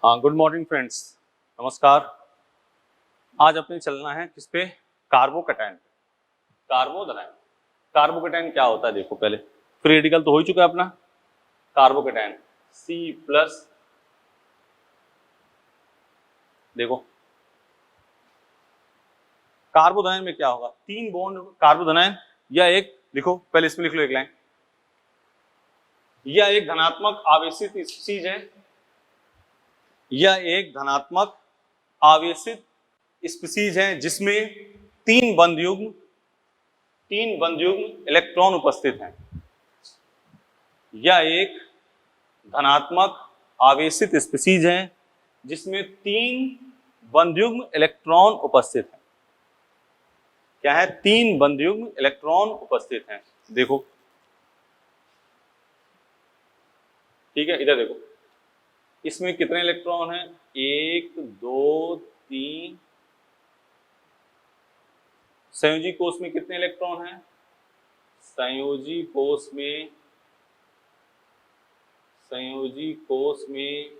हाँ, good morning friends. नमस्कार। आज अपने चलना है किस पे? कार्बोकैटायन। कार्बोकैटायन। कार्बोकैटायन क्या होता है देखो पहले। फ्री रेडिकल तो हो ही चुका है अपना। कार्बोकैटायन C प्लस, देखो कार्बोकैटायन में क्या होगा, तीन बॉन्ड कार्बोकैटायन या एक, लिखो पहले इसमें लिख लो एक लाइन, या एक धनात्मक आवेशित स्पीशीज है, या एक धनात्मक आवेशित स्पीशीज है जिसमें तीन बंधयुग्म इलेक्ट्रॉन उपस्थित हैं, या एक धनात्मक आवेशित स्पीशीज है जिसमें तीन बंधयुग्म इलेक्ट्रॉन उपस्थित हैं। क्या है? तीन बंधयुग्म इलेक्ट्रॉन उपस्थित हैं। देखो ठीक है, इधर देखो इसमें कितने इलेक्ट्रॉन हैं? एक, दो, तीन। संयोजी कोष में कितने इलेक्ट्रॉन हैं? संयोजी कोष में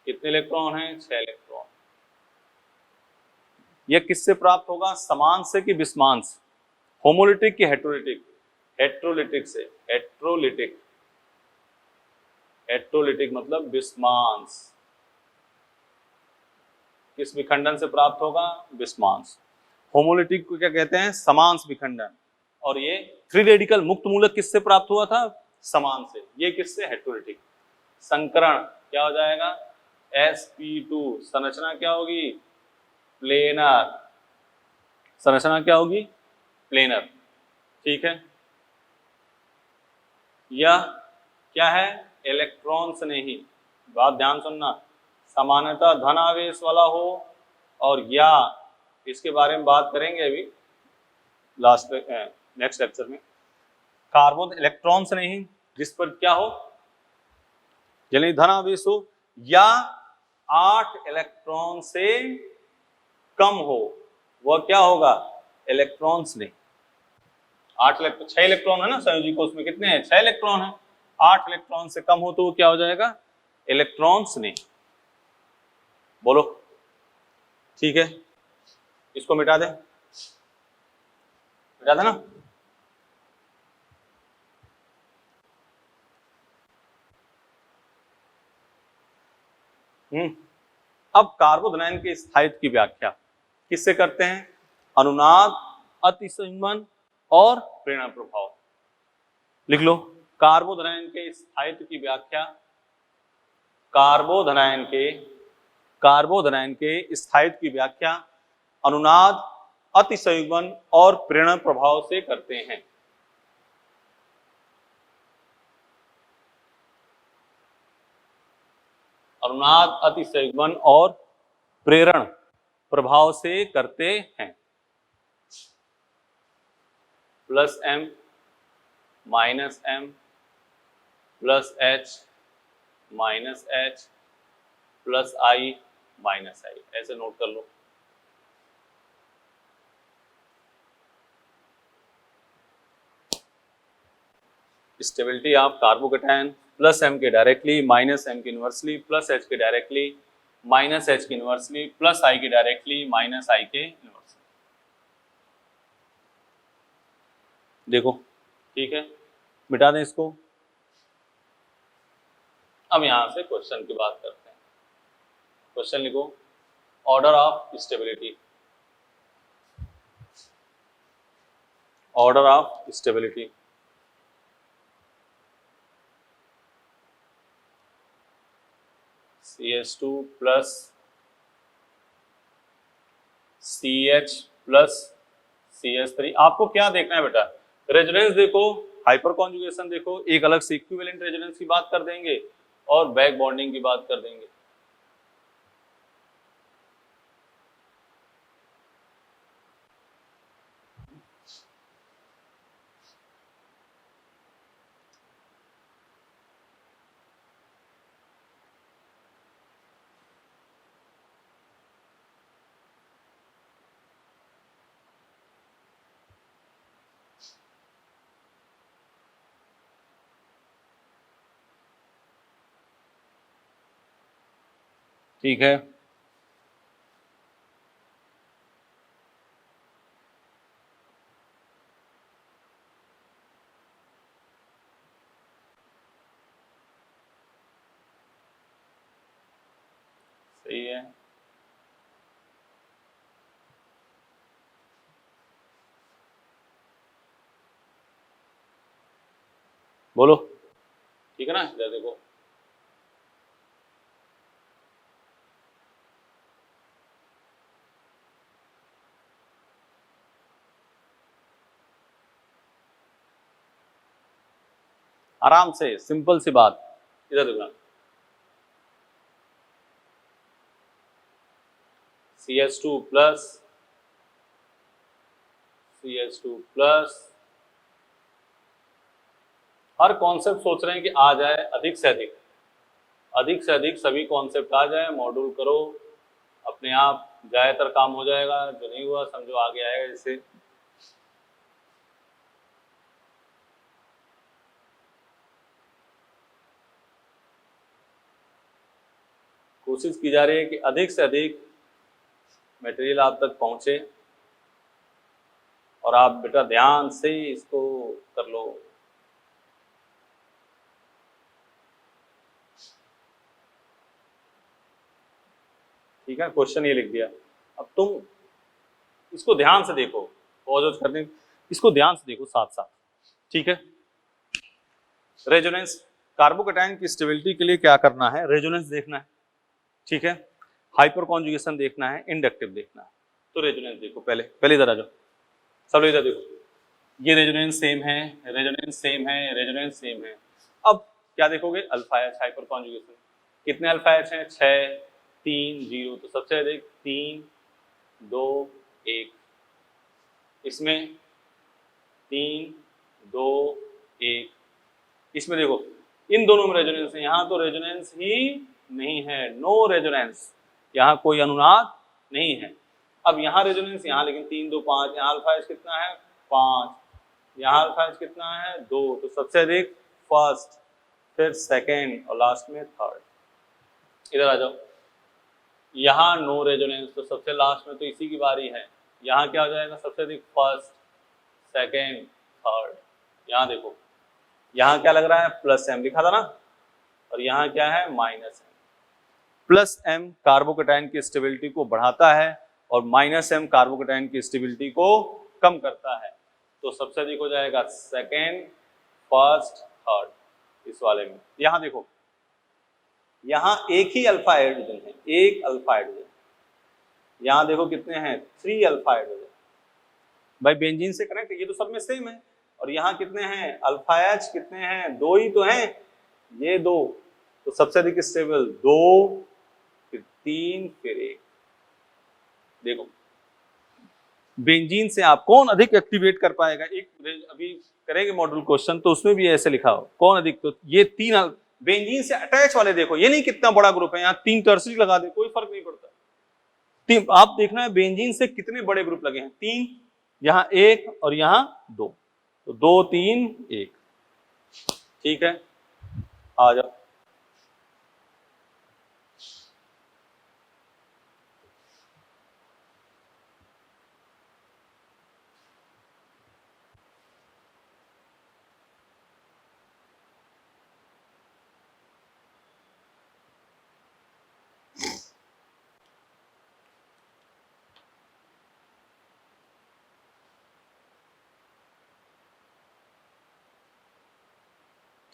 कितने इलेक्ट्रॉन हैं? 6 इलेक्ट्रॉन। यह किससे प्राप्त होगा? समान से कि विषमान से? होमोलिटिक कि हेट्रोलिटिक? हेट्रोलिटिक से। हेट्रोलिटिक मतलब विषमांश। किस विखंडन से प्राप्त होगा? विषमांश। होमोलिटिक को क्या कहते हैं? समांश विखंडन। और ये फ्री रेडिकल मुक्त मूलक किससे प्राप्त हुआ था? समान से। ये किससे? हेट्रोलिटिक। संकरण क्या हो जाएगा? sp2। संरचना क्या होगी? प्लेनर। संरचना क्या होगी? प्लेनर। ठीक है। यह क्या है? इलेक्ट्रॉन से नहीं, बात ध्यान सुनना, सामान्यतः धन आवेश वाला हो, और या इसके बारे में बात करेंगे अभी लास्ट नेक्स्ट लेक्चर में। कार्बन इलेक्ट्रॉन से नहीं, जिस पर क्या हो, यानी धन आवेश हो, या 8 इलेक्ट्रॉन से कम हो, वह क्या होगा? इलेक्ट्रॉन्स नहीं। 6 इलेक्ट्रॉन है ना संयोजी कोष में, कितने हैं? 6 इलेक्ट्रॉन है। 8 इलेक्ट्रॉन से कम हो तो वो क्या हो जाएगा? इलेक्ट्रॉन्स नहीं। बोलो ठीक है, इसको मिटा दे, मिटा देना। अब कार्बोधनायन के स्थायित्व की व्याख्या किससे करते हैं? अनुनाद, अतिसंयुग्मन और प्रेरण प्रभाव। लिख लो कार्बोधनायन के स्थायित्व की व्याख्या। कार्बोधनायन के स्थायित्व की व्याख्या अनुनाद, अतिसंयुग्मन और प्रेरण प्रभाव से करते हैं। अनुनाद, अतिसंयुग्मन और प्रेरण प्रभाव से करते हैं। +m -m +h -h +i -i, ऐसे नोट कर लो। स्टेबिलिटी ऑफ कार्बोकैटायन +m के डायरेक्टली, -m के इनवर्सली, +h के डायरेक्टली, -h के इनवर्सली, +i के डायरेक्टली, -i के इनवर्सली। देखो ठीक है, मिटा दें इसको। अब यहां से क्वेश्चन की बात करते हैं। क्वेश्चन लिखो, order of stability. Order of stability CH2 plus CH plus CH3। आपको क्या देखना है बेटा? रेजोनेंस देखो, हाइपर कॉन्जुगेशन देखो, एक अलग से इक्विवेलेंट रेजोनेंस की बात कर देंगे और बैक बॉन्डिंग की बात कर देंगे। ठीक है, सही है। बोलो, ठीक है ना, इधर देखो। आराम से, सिंपल सी बात, इधर देखना। CH2 प्लस, CH2 प्लस, हर कॉन्सेप्ट सोच रहे हैं कि आ जाए अधिक से अधिक, अधिक से अधिक सभी कॉन्सेप्ट आ जाए, मॉड्यूल करो, अपने आप ज्यादातर काम हो जाएगा। जो नहीं हुआ समझो आगे आएगा इससे। कोशिश की जा रही है कि अधिक से अधिक मटेरियल आप तक पहुंचे, और आप बेटा ध्यान से इसको कर लो। ठीक है, क्वेश्चन ये लिख दिया। अब तुम इसको ध्यान से देखो, पॉज करने, इसको ध्यान से देखो साथ साथ। ठीक है, रेजोनेंस, कार्बोकैटायन की स्टेबिलिटी के लिए क्या करना है, रेजोनेंस देखना है। ठीक है, हाइपर कॉन्जुगेशन देखना है, इंडक्टिव देखना है। तो रेजोनेंस देखो, पहले पहले इधर आ जाओ, सब इधर देखो। ये रेजोनेंस सेम है, रेजोनेंस सेम है, रेजोनेंस सेम है। अब क्या देखोगे, अल्फा एच हाइपर कॉन्जुगेशन। कितने अल्फा एच हैं, 6 3 0, तो सबसे अधिक 3 2 1, इसमें 3 2 1, इसमें देखो इन दोनों में रेजोनेंस है, यहाँ तो रेजोनेंस ही नहीं है, नो रेजोनेंस, यहाँ कोई अनुनाद नहीं है। अब यहाँ रेजोनेंस, यहाँ लेकिन 3 2 5, यहाँ अल्फा एच कितना है 5, यहाँ अल्फा एच कितना है 2, तो सबसे अधिक फर्स्ट, फिर सेकेंड और लास्ट में थर्ड। इधर आ जाओ, यहाँ नो रेजोनेंस, तो सबसे लास्ट में तो इसी की बारी है। यहाँ क्या हो जाएगा, सबसे अधिक फर्स्ट सेकेंड थर्ड। यहाँ देखो, यहाँ क्या लग रहा है, प्लस एम लिखा था ना, और यहाँ क्या है minus M. Plus M carbocation की स्टेबिलिटी को बढ़ाता है, और माइनस एम कार्बोकैटायन की स्टेबिलिटी को कम करता है। तो सबसे अधिक हो जाएगा सेकेंड फर्स्ट थर्ड इस वाले में। यहाँ देखो, यहाँ एक ही अल्फा हाइड्रोजन है, एक अल्फा हाइड्रोजन। यहाँ देखो कितने हैं, 3 अल्फा हाइड्रोजन। भाई बेंजीन से कनेक्ट, ये तो सब में सेम है। और यहाँ कितने हैं, अल्फा एच कितने हैं, 2 ही तो हैं, ये 2, तो सबसे अधिक स्टेबल 2, फिर 3, फिर 1। देखो बेंजीन से आप कौन अधिक एक्टिवेट कर पाएगा, एक अभी करेंगे मॉड्यूल क्वेश्चन, तो उसमें भी ऐसे लिखा हो कौन अधिक, तो ये 3 बेंजीन से अटैच वाले देखो, ये नहीं कितना बड़ा ग्रुप है, यहाँ 3 टर्सरी लगा दे कोई फर्क नहीं पड़ता। आप देखना है बेंजीन से कितने बड़े ग्रुप लगे हैं, 3, यहाँ 1 और यहाँ 2, तो 2 3 1। ठीक है, आ जाओ।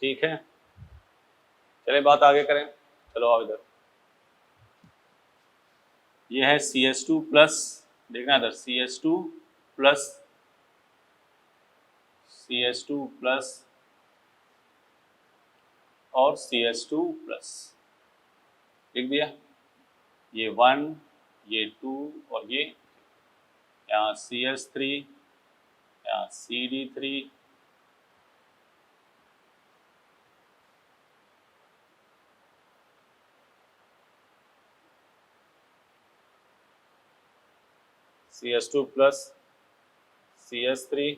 ठीक है, चले बात आगे करें, चलो आओ इधर। ये है CH2 प्लस, देखना इधर, CH2 प्लस, CH2 प्लस और CH2 प्लस, लिख दिया। ये 1, ये 2 और ये, यहाँ CH3, यहाँ CD3, CH2 plus, CH3,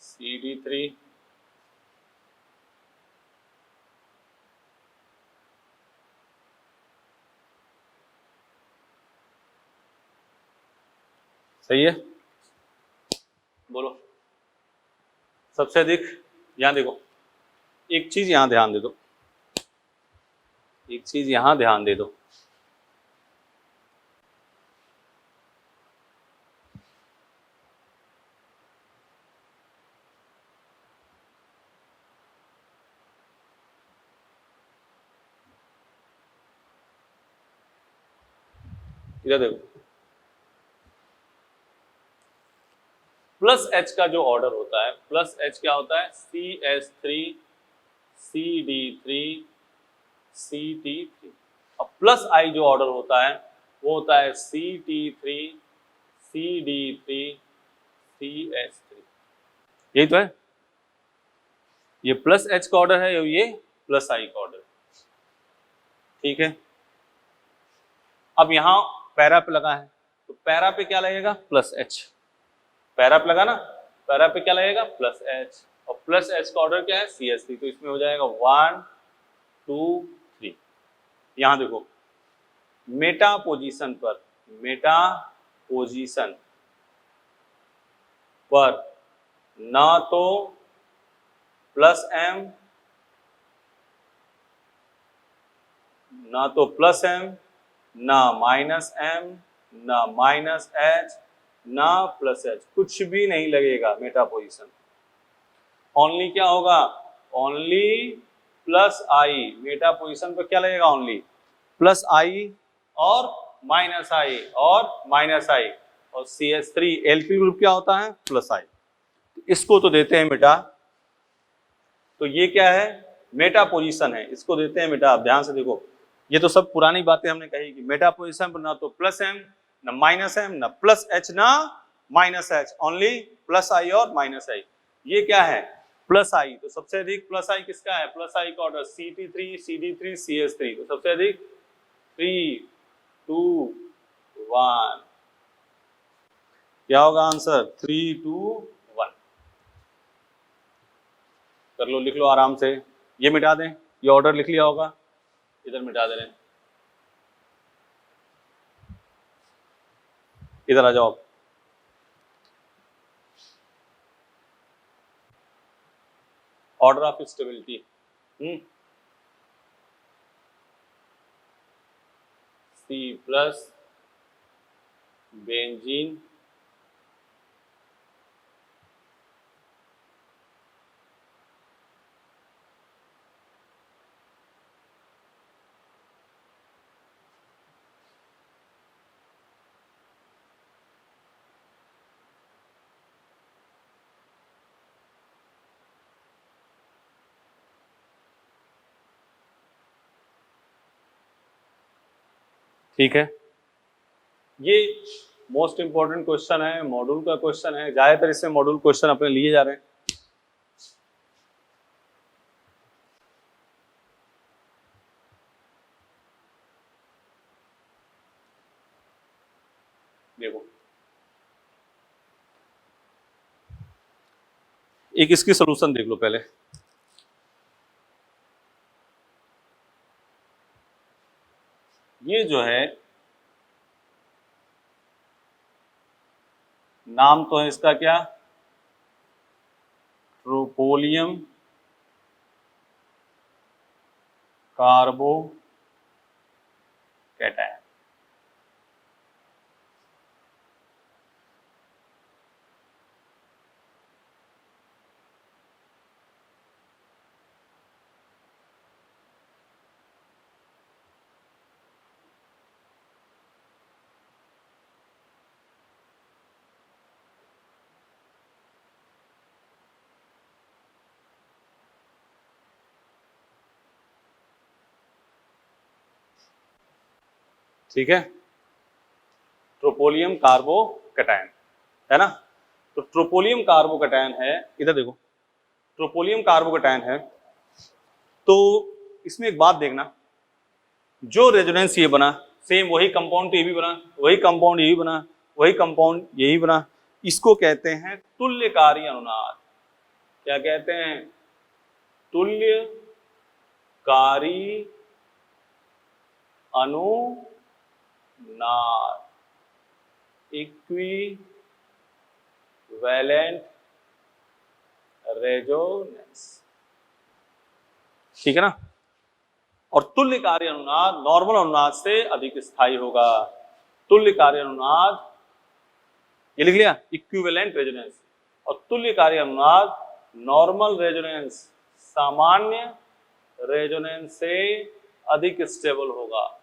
CD3, सही है, बोलो। सबसे अधिक, यहाँ देखो, एक चीज यहाँ ध्यान दे दो, एक चीज यहाँ ध्यान दे दो। इधर देखो, प्लस एच का जो ऑर्डर होता है, प्लस एच क्या होता है, CH3 CD3 CT3। अब प्लस आई जो ऑर्डर होता है वो होता है CT3 CD3 CH3। यही तो है, ये प्लस एच का ऑर्डर है, ये प्लस आई का ऑर्डर है। ठीक है, अब यहां पैरा पे लगा है तो पैरा पे क्या लगेगा, प्लस एच। पैरा पे लगा ना, पैरा पे क्या लगेगा, प्लस एच। और प्लस एच का ऑर्डर क्या है, CH3, तो इसमें हो जाएगा 1 2 3। यहां देखो, मेटा पोजीशन पर, मेटा पोजीशन पर ना तो प्लस एम, ना तो प्लस एम, ना माइनस एम, ना माइनस एच, ना प्लस एच, कुछ भी नहीं लगेगा मेटा पोजीशन। ओनली क्या होगा, ओनली प्लस आई। मेटा पोजीशन पर क्या लगेगा, ओनली प्लस आई और माइनस आई और माइनस आई। और CH3 एल्किल ग्रुप क्या होता है, प्लस आई। इसको तो देते हैं मेटा, तो ये क्या है, मेटा पोजीशन है, इसको देते हैं मेटा। आप ध्यान से देखो, ये तो सब पुरानी बातें हमने कही कि मेटा पोजीशन पर ना तो प्लस एम, ना माइनस एम, ना प्लस एच, ना माइनस एच, ओनली प्लस आई और माइनस आई। ये क्या है, प्लस आई। तो सबसे अधिक प्लस आई किसका है, प्लस आई का ऑर्डर CT3 CD3 CH3। तो सबसे अधिक 3 2 1, क्या होगा आंसर, 3 2 1। कर लो, लिख लो आराम से। ये मिटा दें, ये ऑर्डर लिख लिया होगा, इधर मिटा दे रहे हैं, इधर आ जाओ। Order of stability, C plus benzene ठीक है, ये मोस्ट इंपॉर्टेंट क्वेश्चन है, मॉड्यूल का क्वेश्चन है। ज्यादातर इससे मॉड्यूल क्वेश्चन अपने लिए जा रहे हैं। देखो, एक इसकी सोल्यूशन देख लो पहले। ये जो है, नाम तो है इसका क्या, ट्रोपोलियम कार्बो कैटायन। ठीक है, ट्रोपोलियम कार्बो कैटायन है ना। तो ट्रोपोलियम कार्बो कैटायन है, इधर देखो, ट्रोपोलियम कार्बो कैटायन है। तो इसमें एक बात देखना, जो रेजोनेंस ये बना, सेम वही कंपाउंड ये भी बना, वही कंपाउंड ये भी बना, वही कंपाउंड यही बना, इसको कहते हैं तुल्यकारी अनुनाद। क्या कहते हैं, तुल्यकारी अनुनाद, इक्विवेलेंट वैलेंट रेजोनेंस, ठीक है ना। और तुल्य कार्य अनुनाद नॉर्मल अनुनाद से अधिक स्थायी होगा। तुल्य कार्य अनुनाद, ये लिख लिया, इक्विवेलेंट रेजोनेंस, और तुल्य कार्य अनुनाद नॉर्मल रेजोनेंस, सामान्य रेजोनेंस से अधिक स्टेबल होगा।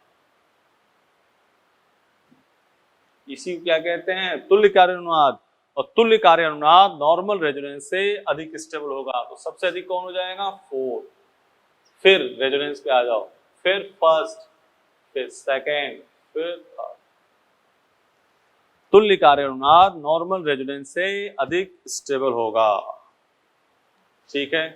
इसी को क्या कहते हैं, तुल्य कार्य अनुनाद। और तुल्य कार्य अनुनाद नॉर्मल रेजोनेंस से अधिक स्टेबल होगा। तो सबसे अधिक कौन हो जाएगा, 4। फिर रेजोनेंस पे आ जाओ, फिर फर्स्ट, फिर सेकेंड, फिर थर्ड। तुल्य कार्य अनुनाद नॉर्मल रेजोनेंस से अधिक स्टेबल होगा, ठीक है।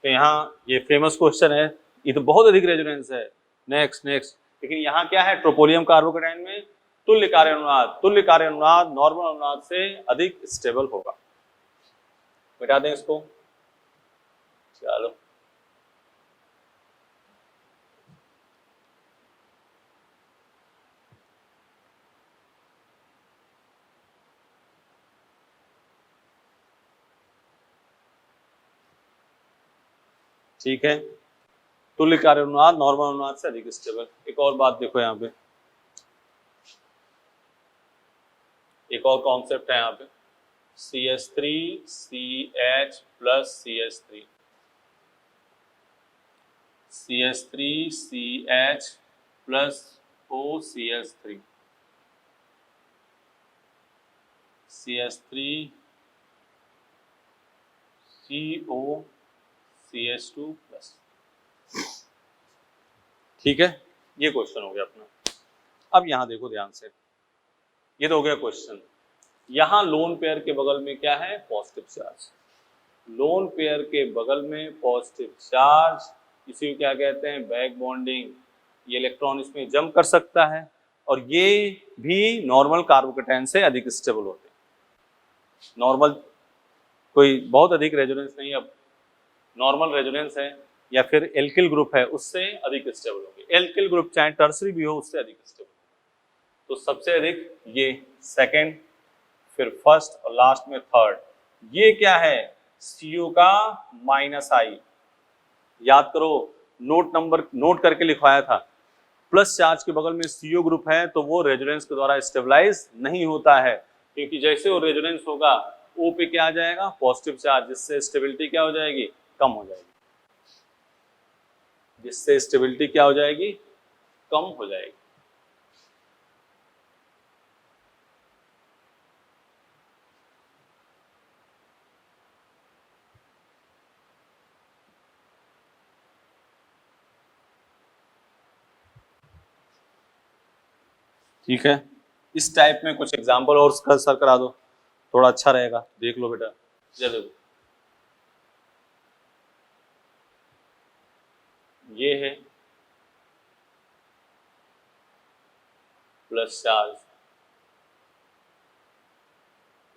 तो यहाँ ये फेमस क्वेश्चन है, ये तो बहुत अधिक रेजोनेंस है। नेक्स्ट नेक्स्ट, लेकिन यहाँ क्या है, ट्रोपोलियम कार्बोकेटाइन में तुल्य कार्य अनुनाद नॉर्मल अनुनाद से अधिक स्टेबल होगा। मिटा दें इसको, चलो। ठीक है, तुल्य कार्य अनुनाद नॉर्मल अनुनाद से अधिक स्टेबल। एक और बात देखो यहाँ पे, एक और कॉन्सेप्ट है यहाँ पे, CH3CH plus CH3, CH3CH plus OCH3, CH3COCH2 plus, ठीक है। ये क्वेश्चन हो गया अपना। अब यहां देखो ध्यान से, ये तो हो गया क्वेश्चन। यहां लोन पेयर के बगल में क्या है, पॉजिटिव चार्ज। लोन पेयर के बगल में पॉजिटिव चार्ज, इसी को क्या कहते हैं, बैक बॉन्डिंग। ये इलेक्ट्रॉन इसमें जंप कर सकता है, और ये भी नॉर्मल कार्बोकेटाइन से अधिक स्टेबल होते हैं। नॉर्मल कोई बहुत अधिक रेजोनेंस नहीं, अब नॉर्मल रेजोनेंस है या फिर एल्किल ग्रुप है, उससे अधिक स्टेबल होंगे। एल्किल ग्रुप चाहे टर्सरी भी हो, उससे अधिक स्टेबल। तो सबसे अधिक ये सेकंड, फिर फर्स्ट, और लास्ट में थर्ड। ये क्या है, CO का -I। याद करो, नोट करके लिखवाया था। प्लस चार्ज के बगल में CO ग्रुप है तो वो रेजोनेंस के द्वारा स्टेबलाइज नहीं होता है, क्योंकि जैसे वो रेजोनेंस होगा O पे क्या आ जाएगा, पॉजिटिव चार्ज, जिससे स्टेबिलिटी क्या हो जाएगी, कम हो जाएगी। जिससे स्टेबिलिटी क्या हो जाएगी, कम हो जाएगी। ठीक है, इस टाइप में कुछ एग्जाम्पल और सर करा दो, थोड़ा अच्छा रहेगा। देख लो बेटा, चलो ये है plus charge,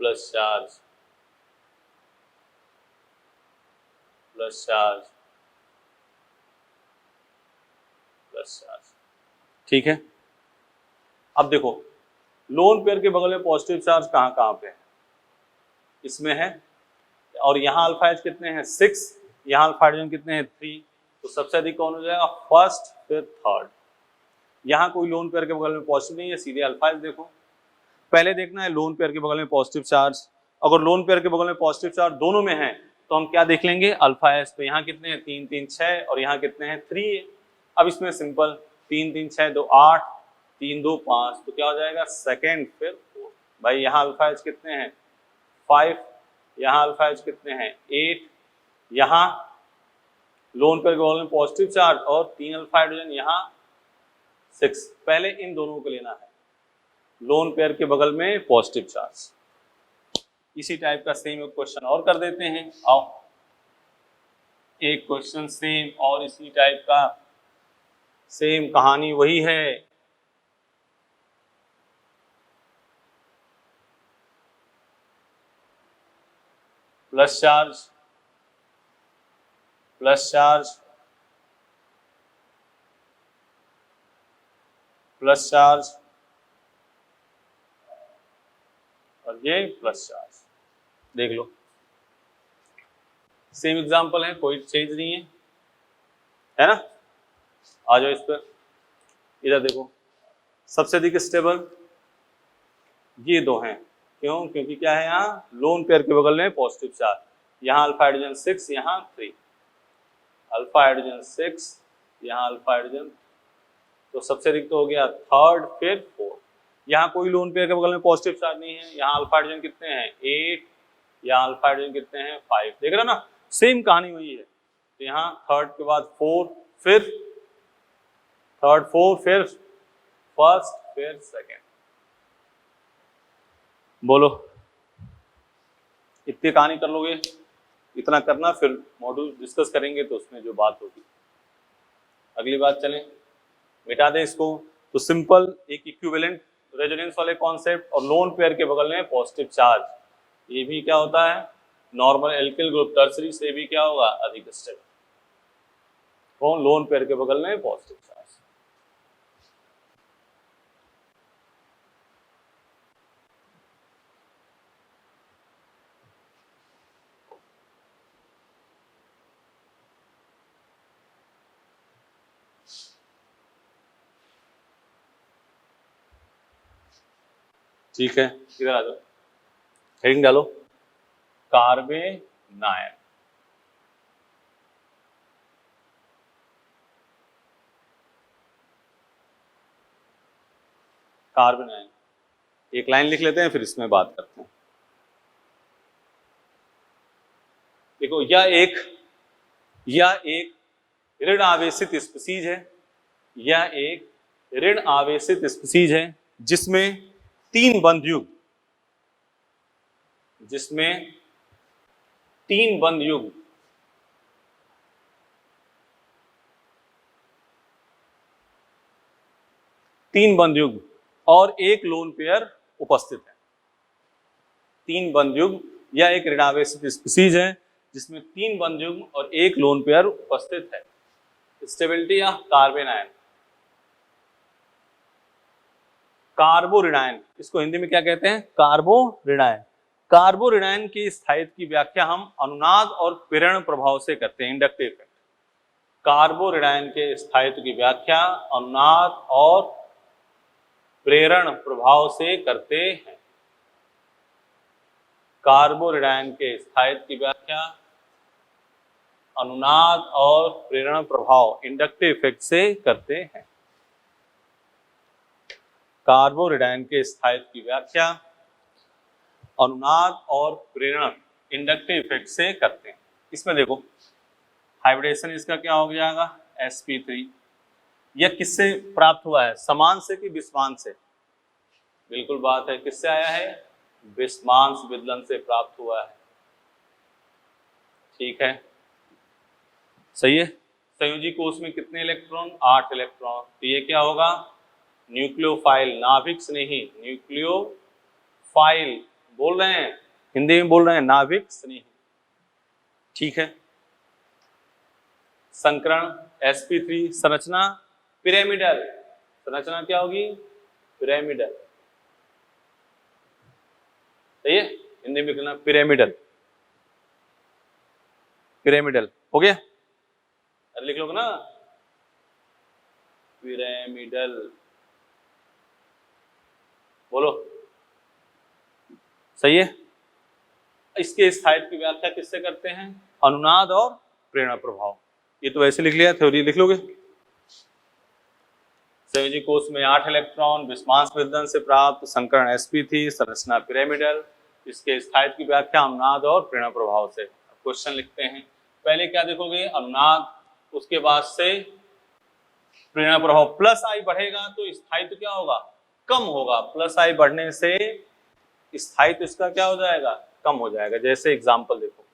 plus charge, plus charge, plus charge, ठीक है। अब देखो, लोन पेयर के बगल में पॉजिटिव चार्ज कहाँ कहाँ पे है, इसमें है, और यहाँ अल्फा एच कितने हैं, 6, यहाँ अल्फा हाइड्रोजन कितने हैं, 3। तो सबसे अधिक कौन हो जाएगा, फर्स्ट, फिर थर्ड। यहाँ कोई लोन पेयर के बगल में पॉजिटिव नहीं है, सीधे अल्फा एच देखो। पहले देखना है लोन पेयर के बगल में पॉजिटिव चार्ज। अगर लोन पेयर के बगल में पॉजिटिव चार्ज दोनों में है तो हम क्या देख लेंगे, अल्फा एच। तो यहाँ कितने हैं, 3 3 6, और यहाँ कितने हैं, 3 है। अब इसमें सिंपल, 3 3 6 2 8, 3 2 5, तो क्या हो जाएगा, सेकेंड, फिर फोर्थ। भाई यहाँ अल्फा एच कितने हैं, 5, यहाँ अल्फा एच कितने हैं, 8, यहाँ लोन पेयर के बगल में पॉजिटिव चार्ज और 3 अल्फा हाइड्रोजन, यहाँ 6। पहले इन दोनों को लेना है, लोन पेयर के बगल में पॉजिटिव चार्ज। इसी टाइप का सेम एक क्वेश्चन और कर देते हैं। आओ, एक क्वेश्चन सेम और इसी टाइप का, सेम कहानी वही है। Plus charge, plus charge, plus charge, और ये प्लस चार्ज। देख लो सेम एग्जांपल है, कोई चेंज नहीं है ना। आ जाओ इस पर, इधर देखो सबसे अधिक स्टेबल ये दो हैं। क्यों? क्योंकि क्या है, यहाँ लोन पेयर के बगल में पॉजिटिव चार्ज, यहाँ अल्फा हाइड्रोजन 6, यहाँ 3, अल्फा हाइड्रोजन 6, यहाँ अल्फा हाइड्रोजन, तो सबसे अधिक तो हो गया थर्ड, फिर फोर्थ। यहाँ कोई लोन पेयर के बगल में पॉजिटिव चार्ज नहीं है, यहाँ अल्फा हाइड्रोजन कितने हैं 8, यहाँ अल्फा हाइड्रोजन कितने हैं 5। देख रहे हो ना, सेम कहानी वही है। तो यहाँ थर्ड के बाद फोर्थ, फिर थर्ड, फोर्थ, फिर फर्स्ट, फिर सेकेंड। बोलो इतनी कहानी कर लोगे? इतना करना, फिर मॉड्यूल डिस्कस करेंगे तो उसमें जो बात होगी। अगली बात चलें, मिटा दे इसको। तो सिंपल एक इक्विवेलेंट रेजोनेंस वाले कॉन्सेप्ट और लोन पेयर के बगल में पॉजिटिव चार्ज, ये भी क्या होता है नॉर्मल एल्किल ग्रुप टर्सरी से भी क्या होगा अधिक स्टेबल। कौन? लोन पेयर के बगल में पॉजिटिव चार्ज। ठीक है, इधर आ जाओ, हेडिंग डालो कार्बेनायन। कार्बेनायन एक लाइन लिख लेते हैं, फिर इसमें बात करते हैं। देखो यह एक ऋण आवेशित स्पीसीज है, यह एक ऋण आवेशित स्पीसीज है जिसमें तीन बंध युग्म, जिसमें तीन बंध युग्म और एक लोन पेयर उपस्थित है। तीन बंध युग्म या एक ऋणावेशित स्पीसीज है जिसमें तीन बंध युग्म और एक लोन पेयर उपस्थित है। स्टेबिलिटी ऑफ कार्बेनायन, कार्बोरिनायन, इसको हिंदी में क्या कहते हैं? कार्बोरिनायन। कार्बोरिनायन के स्थायित्व की व्याख्या हम अनुनाद और प्रेरण प्रभाव से करते हैं, इंडक्टिव इफेक्ट। कार्बोरिनायन के स्थायित्व की व्याख्या अनुनाद और प्रेरण प्रभाव से करते हैं। कार्बोरिनायन के स्थायित्व की व्याख्या अनुनाद और प्रेरण प्रभाव इंडक्टिव इफेक्ट से करते हैं। कार्बोरिनायन के स्थायित्व की व्याख्या अनुनाद और प्रेरण इंडक्टिव इफेक्ट से करते हैं। इसमें देखो हाइब्रिडेशन इसका क्या हो जाएगा sp3। यह किससे प्राप्त हुआ है? समान से कि विस्मांत से? बिल्कुल बात है, किससे आया है? विस्मांस विदलन से प्राप्त हुआ है। ठीक है, सही है। संयोजी कोष में कितने इलेक्ट्रॉन? 8 इलेक्ट्रॉन। तो ये क्या होगा? न्यूक्लियोफाइल, नाभिक स्नेही। न्यूक्लियोफाइल बोल रहे हैं, हिंदी में बोल रहे हैं नाभिक स्नेही। ठीक है। संकरण sp3, संरचना पिरामिडल। संरचना क्या होगी? पिरामिडल। सही है, हिंदी में कहना पिरामिडल। पिरामिडल हो गया, अरे लिख लो ना पिरामिडल। बोलो सही है। इसके स्थायित्व की व्याख्या किससे करते हैं? अनुनाद और प्रेरणा प्रभाव। ये तो वैसे लिख लिया, थ्योरी लिख लोगे। संयोजी कोष में 8 इलेक्ट्रॉन, विस्मांस विदलन से प्राप्त, संकरण sp3, संरचना पिरामिडल। इसके स्थायित्व की व्याख्या अनुनाद और प्रेरणा प्रभाव से। क्वेश्चन लिखते हैं, पहले क्या देखोगे? अनुनाद, उसके बाद से प्रेरणा प्रभाव। प्लस आई बढ़ेगा तो स्थायित्व क्या होगा? कम होगा। प्लस आई बढ़ने से स्थायित्व इसका क्या हो जाएगा? कम हो जाएगा। जैसे एग्जांपल देखो,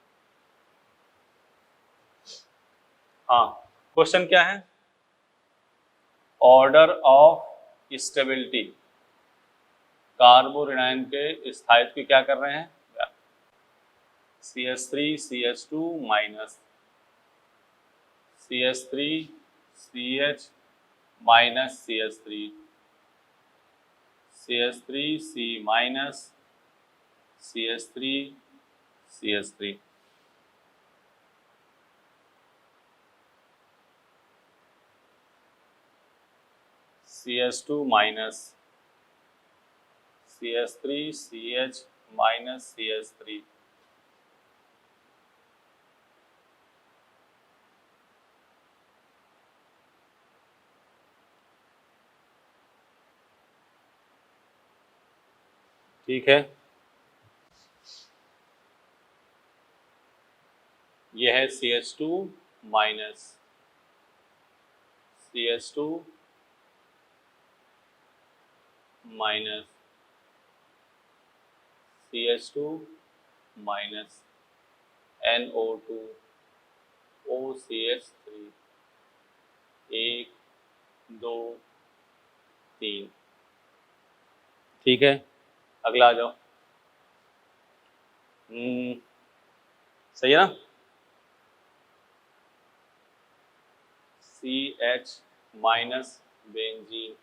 हाँ क्वेश्चन क्या है? ऑर्डर ऑफ स्टेबिलिटी, कार्बोरिनायन के स्थायित्व की क्या कर रहे हैं? CH3 CH2 minus CH3 CH minus CH3 CH3 C minus CH3 CH3, CH2 minus CH3 CH minus CH3, ठीक है। यह है CH2 minus CH2 minus CH2 minus NO2 OCH3, 1 2 3, ठीक है। अगला आ जाओ। सही है ना। CH माइनस बेंजीन,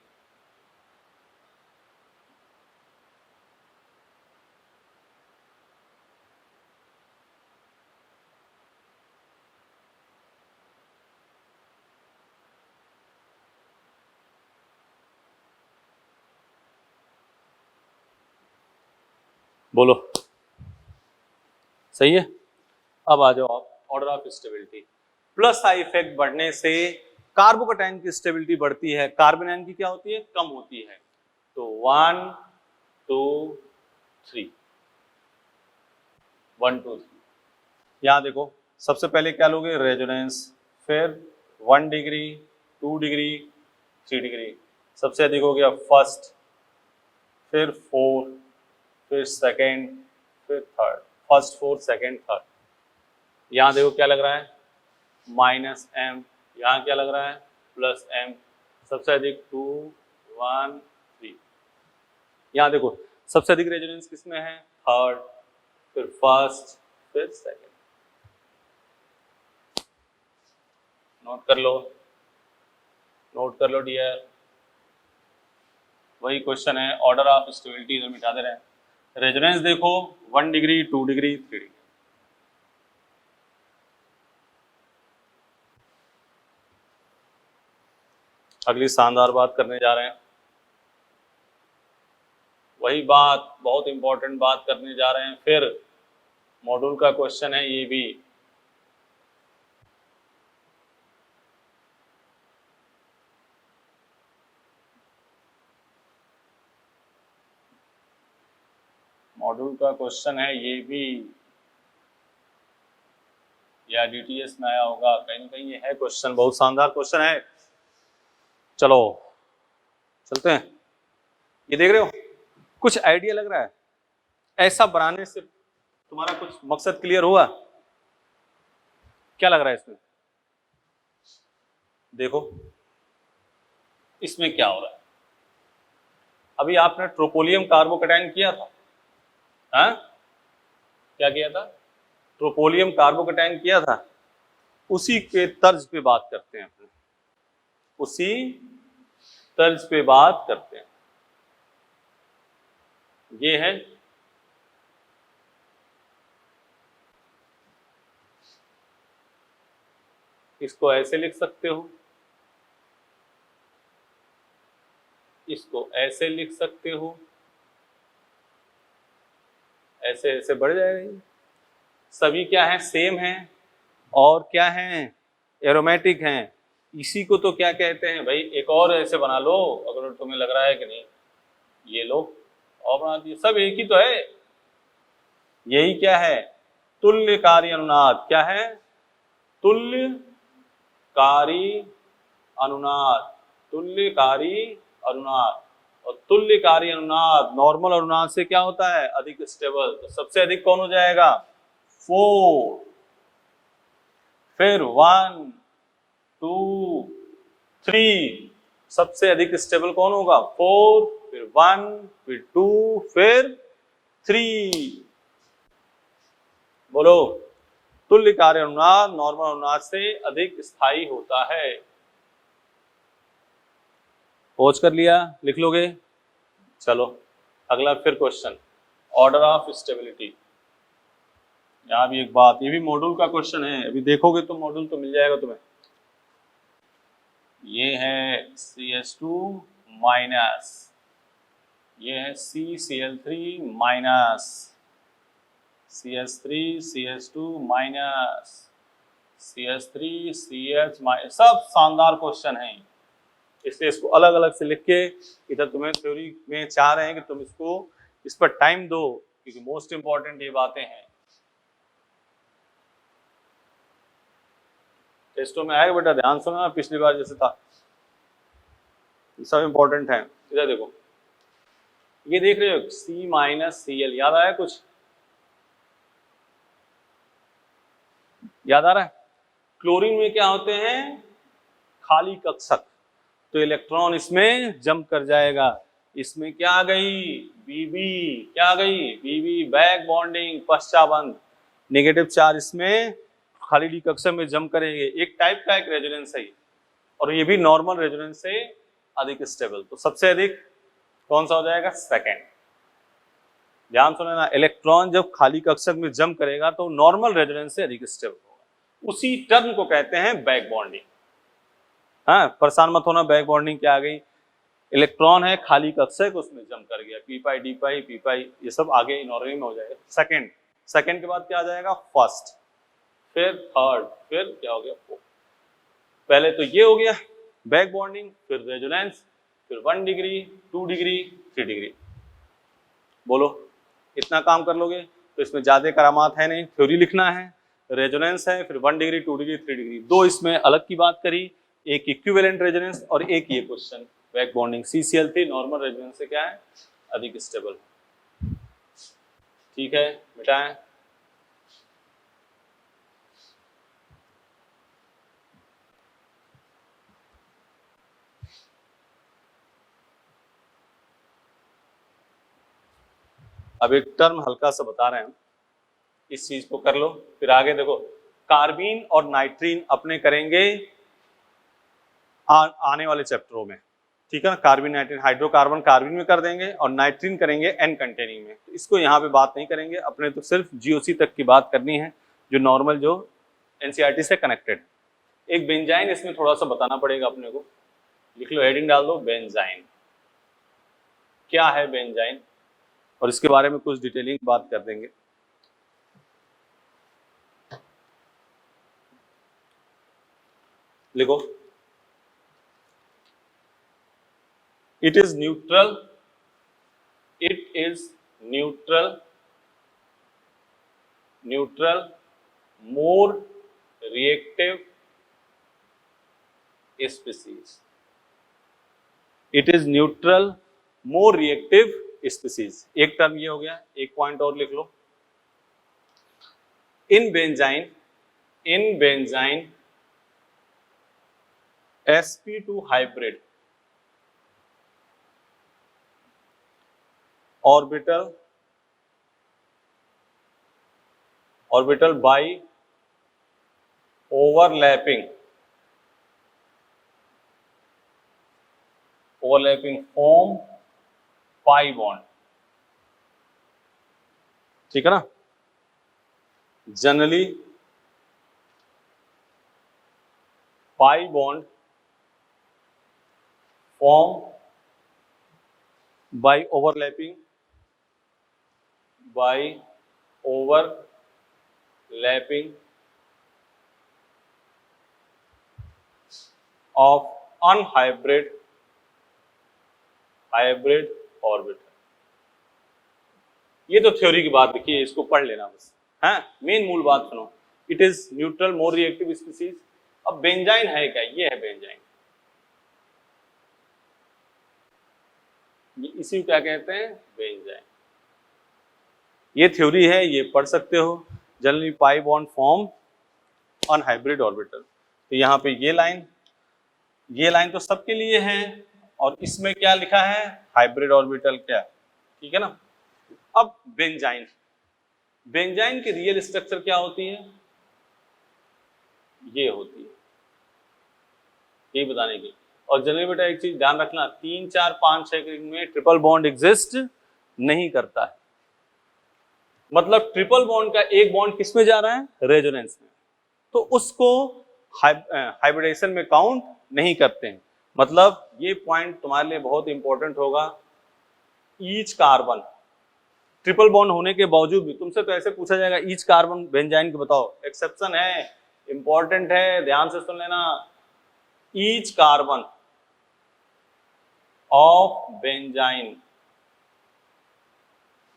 बोलो सही है। अब आ जाओ आप, order of stability. Plus I effect बढ़ने से कार्बोकैटायन की स्टेबिलिटी बढ़ती है, कार्बोनाइन की क्या होती है, कम होती है। तो 1 2 3, 1 2 3। यहां देखो, सबसे पहले क्या लोगे, रेजोनेंस, फिर 1 डिग्री 2 डिग्री 3 डिग्री, सबसे अधिक हो गया फर्स्ट, फिर 4, फिर सेकेंड, फिर थर्ड, फर्स्ट 4 सेकेंड थर्ड। यहाँ देखो क्या लग रहा है, -m, यहाँ क्या लग रहा है, +m, सबसे अधिक 2 1 3। यहाँ देखो सबसे अधिक रेजोनेंस किसमें है, थर्ड, फिर फर्स्ट, फिर सेकेंड। नोट कर लो, नोट कर लो डियर। वही क्वेश्चन है, ऑर्डर ऑफ स्टेबिलिटी इधर मिटा दे रहे हैं। रेजोनेंस देखो 1 डिग्री 2 डिग्री 3 डिग्री। अगली शानदार बात करने जा रहे हैं, वही बात, बहुत इंपॉर्टेंट बात करने जा रहे हैं। फिर मॉड्यूल का क्वेश्चन है ये भी। मॉड्यूल का क्वेश्चन है ये भी, या DTS में आया होगा कहीं ना कहीं, ये है क्वेश्चन, बहुत शानदार क्वेश्चन है। चलो चलते हैं। ये देख रहे हो, कुछ आइडिया लग रहा है, ऐसा बनाने से तुम्हारा कुछ मकसद क्लियर हुआ, क्या लग रहा है इसमें, देखो इसमें क्या हो रहा है। अभी आपने ट्रोपोलियम कार्बोकैटायन किया था, हाँ क्या किया था, ट्रोपोलियम कार्बोकैटायन किया था, उसी के तर्ज पे बात करते हैं अपने, उसी तर्ज पे बात करते हैं। ये है इसको ऐसे लिख सकते हो, इसको ऐसे लिख सकते हो, ऐसे ऐसे बढ़ जाएगा। सभी क्या है, सेम है, और क्या है, एरोमेटिक हैं। इसी को तो क्या कहते हैं भाई, एक और ऐसे बना लो अगर तुम्हें लग रहा है कि नहीं, ये लो और बना दिए, सब एक ही तो है। यही क्या है, तुल्यकारी अनुनाद। क्या है, तुल्यकारी अनुनाद, तुल्यकारी अनुनाद। और तुल्यकारी अनुनाद नॉर्मल अनुनाद से क्या होता है, अधिक स्टेबल। तो सबसे अधिक कौन हो जाएगा, 4, फिर 1 2 3, सबसे अधिक स्टेबल कौन होगा, 4, फिर 1, फिर 2, फिर 3। बोलो, तुल्यकारी अनुनाद नॉर्मल अनुनाद से अधिक स्थायी होता है। पहुंच कर लिया, लिख लोगे। चलो अगला फिर क्वेश्चन, ऑर्डर ऑफ स्टेबिलिटी। यहाँ भी एक बात, ये भी मॉड्यूल का क्वेश्चन है, अभी देखोगे तो मॉड्यूल तो मिल जाएगा तुम्हें। ये है CH2 माइनस, ये है CCl3 minus, CH3 CH2 minus, CH3 CH minus, सब शानदार क्वेश्चन हैं। इसलिए इसको अलग अलग से लिख के इधर तुम्हें थ्योरी में चाह रहे हैं कि तुम इसको इस पर टाइम दो, क्योंकि मोस्ट इंपॉर्टेंट ये बातें हैं। टेस्टों में आएगा बेटा, ध्यान सुनना, पिछली बार जैसे था, सब इंपॉर्टेंट है। इधर देखो, ये देख रहे हो C माइनस Cl, याद आया कुछ? याद आ रहा है? क्लोरीन में क्या होते हैं? खाली कक्षक, तो इलेक्ट्रॉन इसमें जंप कर जाएगा। इसमें क्या आ गई? Bb, क्या आ गई? Bb बैक बॉन्डिंग, पश्चाबंध, नेगेटिव चार्ज इसमें खाली डी कक्षक में जंप करेंगे। एक टाइप का एक रेजोनेंस है, और ये भी नॉर्मल रेजोनेंस से अधिक स्टेबल। तो सबसे अधिक कौन सा हो जाएगा? सेकेंड। ध्यान सुने ना, इलेक्ट्रॉन जब खाली कक्षक में जंप करेगा तो नॉर्मल रेजोनेंस से अधिक स्टेबल होगा। उसी टर्म को कहते हैं बैक बॉन्डिंग। हाँ, परेशान मत होना, बैक बॉन्डिंग क्या आ गई? इलेक्ट्रॉन है खाली कक्षक, उसमें जंप कर गया, पी पाई डी पाई पी पाई, ये सब आगे इनऑर्डरिंग में हो जाएगा। सेकेंड, सेकेंड के बाद क्या आ जाएगा? फर्स्ट, फिर थर्ड, फिर क्या हो गया? फोर्थ। पहले तो ये हो गया बैक बॉन्डिंग, फिर रेजोनेंस, फिर 1 डिग्री, 2 डिग्री, 3 डिग्री। बोलो, इतना काम कर लोगे तो इसमें ज्यादा करामात है नहीं, थ्योरी लिखना है, रेजोनेंस है, फिर 1 डिग्री, 2 डिग्री, 3 डिग्री। दो इसमें अलग की बात करी, एक इक्विवेलेंट रेजोनेंस और एक ये question back bonding. CCl3 normal resonance से क्या है? अधिक स्टेबल। ठीक है, मिटाएं। अब एक टर्म हल्का सा बता रहे हैं, इस चीज को कर लो, फिर आगे देखो। कार्बीन और नाइट्रीन अपने करेंगे आने वाले चैप्टरों में, ठीक है ना। कार्बन नाइट्रीन, हाइड्रोकार्बन कार्बन में कर देंगे और नाइट्रीन करेंगे एन कंटेनिंग में। तो इसको यहाँ पे बात नहीं करेंगे, अपने तो सिर्फ GOC तक की बात करनी है, जो नॉर्मल जो NCERT से कनेक्टेड। एक बेंजाइन इसमें थोड़ा सा बताना पड़ेगा अपने को, लिख लो, हेडिंग डाल दो, बेंजाइन। क्या है बेंजाइन, और इसके बारे में कुछ डिटेलिंग बात कर देंगे। लिखो, it is neutral, it is neutral, neutral, more reactive species, it is neutral, more reactive species। एक टर्म ये हो गया, एक पॉइंट और लिख लो, in benzene sp2 hybrid orbital by overlapping form pi bond। ठीक है ना। Generally pi bond form by overlapping of unhybrid orbital. ये तो थ्योरी की बात लिखी है, इसको पढ़ लेना बस। हाँ, मेन मूल बात सुनो, it is neutral more reactive species. अब बेंजाइन है क्या? ये है बेंजाइन, ये इसी को क्या कहते हैं? बेंजाइन। ये थ्योरी है, ये पढ़ सकते हो। Generally pi bond form unhybrid orbital. तो यहाँ पे ये लाइन तो सबके लिए है, और इसमें क्या लिखा है? Hybrid orbital. क्या? ठीक है ना। अब बेंजाइन की रियल स्ट्रक्चर क्या होती है? ये होती है, ये बताने की। और जनरली बेटा एक चीज ध्यान रखना, 3 4 5 6 में ट्रिपल बॉन्ड एग्जिस्ट नहीं करता है। मतलब ट्रिपल बॉन्ड का एक बॉन्ड किस में जा रहा है, रेजोनेंस में, तो उसको हाइब्रिडेशन में काउंट नहीं करते हैं। मतलब ये पॉइंट तुम्हारे लिए बहुत इंपॉर्टेंट होगा। ईच कार्बन, ट्रिपल बॉन्ड होने के बावजूद भी तुमसे तो ऐसे पूछा जाएगा ईच कार्बन बेंजाइन के बताओ, एक्सेप्शन है, इंपॉर्टेंट है, ध्यान से सुन लेना। Each carbon of benzene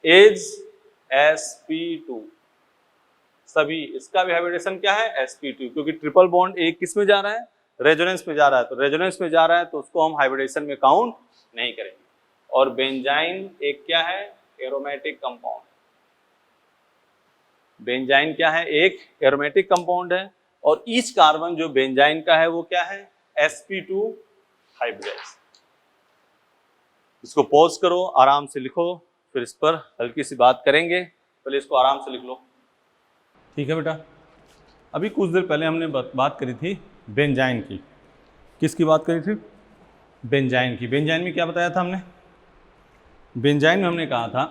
is sp2, सभी इसका भी हाइब्रिडेशन क्या है, sp2, क्योंकि ट्रिपल बॉन्ड एक किस में जा रहा है, रेजोनेंस में जा रहा है, तो रेजोनेंस में जा रहा है तो उसको हम हाइब्रिडेशन में काउंट नहीं करेंगे। और बेंजाइन एक क्या है, एरोमेटिक कंपाउंड। बेंजाइन क्या है, एक एरोमेटिक कंपाउंड है, और ईच कार्बन जो बेंजाइन का है वो क्या है, sp2 हाइब्रिडाइज। इसको पॉज करो, आराम से लिखो, फिर इस पर हल्की सी बात करेंगे, पहले इसको आराम से लिख लो। ठीक है बेटा, अभी कुछ देर पहले हमने बात करी थी बेंजाइन की। किसकी बात करी थी, बेंजाइन की। बेंजाइन में क्या बताया था हमने, बेंजाइन में हमने कहा था,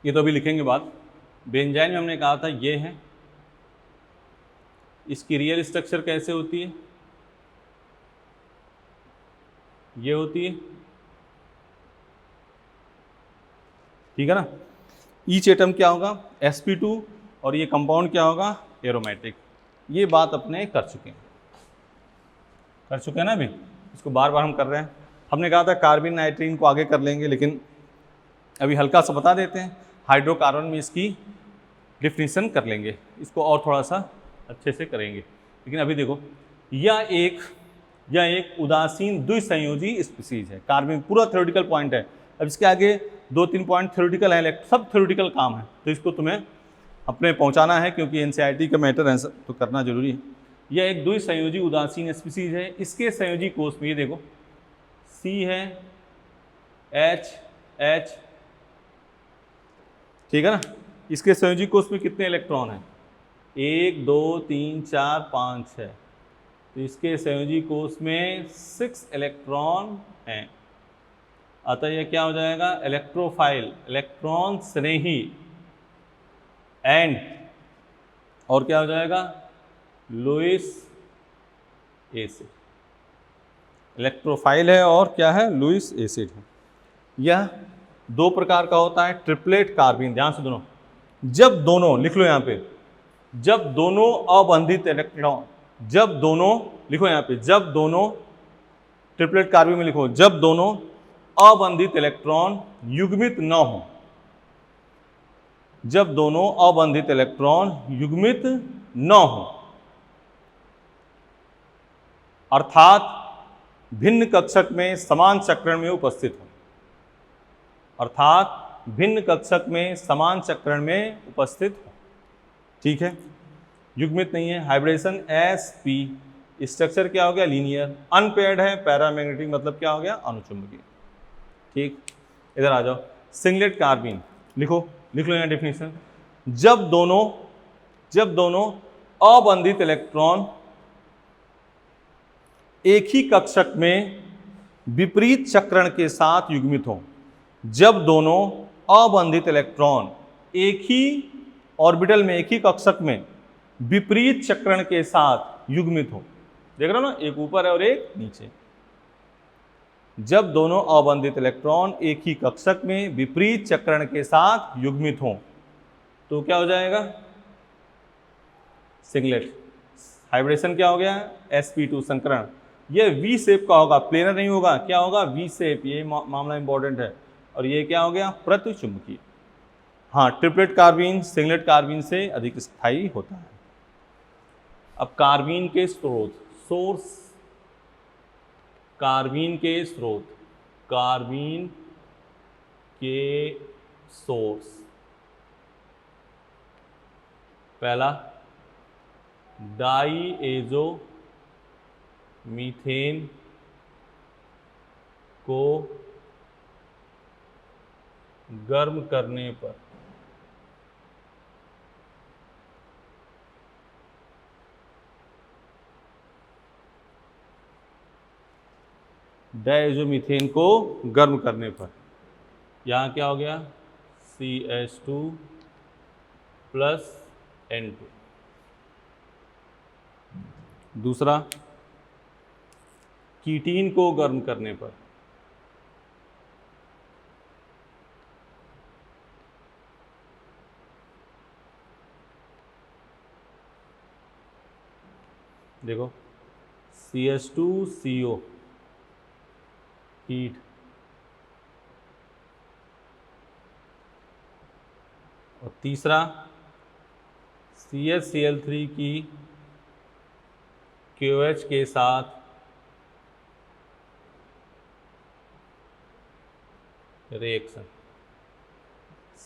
ये तो अभी लिखेंगे बात, बेंजाइन में हमने कहा था ये है, इसकी रियल स्ट्रक्चर कैसे होती है, ये होती है, ठीक है ना। ईच एटम क्या होगा, sp2, और ये कंपाउंड क्या होगा, एरोमेटिक। ये बात अपने कर चुके हैं ना, अभी इसको बार बार हम कर रहे हैं। हमने कहा था कार्बन नाइट्रीन को आगे कर लेंगे, लेकिन अभी हल्का सा बता देते हैं, हाइड्रोकार्बन में इसकी डिफिनीशन कर लेंगे, इसको और थोड़ा सा अच्छे से करेंगे। लेकिन अभी देखो, यह एक उदासीन द्विसंयोजी स्पीसीज है। कार्बन पूरा थ्योरेटिकल पॉइंट है, अब इसके आगे 2-3 पॉइंट थ्योरेटिकल है, सब थ्योरेटिकल काम है, तो इसको तुम्हें अपने पहुंचाना है, क्योंकि एनसीईआरटी का मैटर है तो करना जरूरी है। यह एक द्विसंयोजी उदासीन स्पीसीज है। इसके संयोजी कोष में ये देखो, C है, H, ठीक है ना। इसके संयोजी कोष में कितने इलेक्ट्रॉन हैं, 1 2 3 4 5 6, तो इसके संयोजी कोष में 6 इलेक्ट्रॉन हैं। अतः यह क्या हो जाएगा, इलेक्ट्रोफाइल, इलेक्ट्रॉन स्नेही, एंड और क्या हो जाएगा, लुईस एसिड। इलेक्ट्रोफाइल है और क्या है, लुईस एसिड है। यह 2 प्रकार का होता है, ट्रिपलेट कार्बीन, ध्यान से दोनों, जब दोनों, लिख लो यहाँ पे, जब दोनों अबंधित इलेक्ट्रॉन, जब दोनों, लिखो यहाँ पे, जब दोनों, ट्रिपलेट कार्बीन में लिखो, जब दोनों अबंधित इलेक्ट्रॉन युग्मित न हो, जब दोनों अबंधित इलेक्ट्रॉन युग्मित न हो, अर्थात भिन्न कक्षक में समान चक्रण में उपस्थित हो, अर्थात भिन्न कक्षक में समान चक्रण में उपस्थित हो, ठीक है। युग्मित नहीं है, हाइब्रिडेशन sp, स्ट्रक्चर क्या हो गया, लीनियर, अनपेयर्ड है, पैरामैग्नेटिक मतलब क्या हो गया, अनुचुंबकीय, ठीक। इधर आ जाओ, सिंगलेट कार्बीन, लिख लो यहाँ डेफिनेशन, जब दोनों अबंधित इलेक्ट्रॉन एक ही कक्षक में विपरीत चक्रण के साथ युग्मित हो, जब दोनों अबंधित इलेक्ट्रॉन एक ही ऑर्बिटल में, एक ही कक्षक में विपरीत चक्रण के साथ युग्मित हो, देख रहे हो ना, एक ऊपर है और एक नीचे, जब दोनों अबंधित इलेक्ट्रॉन एक ही कक्षक में विपरीत चक्रण के साथ युग्मित हों, तो क्या हो जाएगा, सिंगलेट। हाइब्रिडेशन क्या हो गया, sp2 संकरण। यह वी शेप का होगा, प्लेनर नहीं होगा, क्या होगा, वी शेप, ये मामला इंपॉर्टेंट है। और ये क्या हो गया, प्रतिचुंबकीय। हाँ, ट्रिपलेट कार्बीन सिंगलेट कार्बीन से अधिक स्थायी होता है। अब कार्बीन के स्रोत, सोर्स, कार्बीन के स्रोत, कार्बीन के सोर्स, पहला डाईएजो मीथेन को गर्म करने पर डाईएजोमीथेन को गर्म करने पर, यहाँ क्या हो गया, CH2 प्लस N2। दूसरा, कीटीन को गर्म करने पर देखो CH2CO हीट, और तीसरा CHCl3 की KOH के साथ रिएक्शन,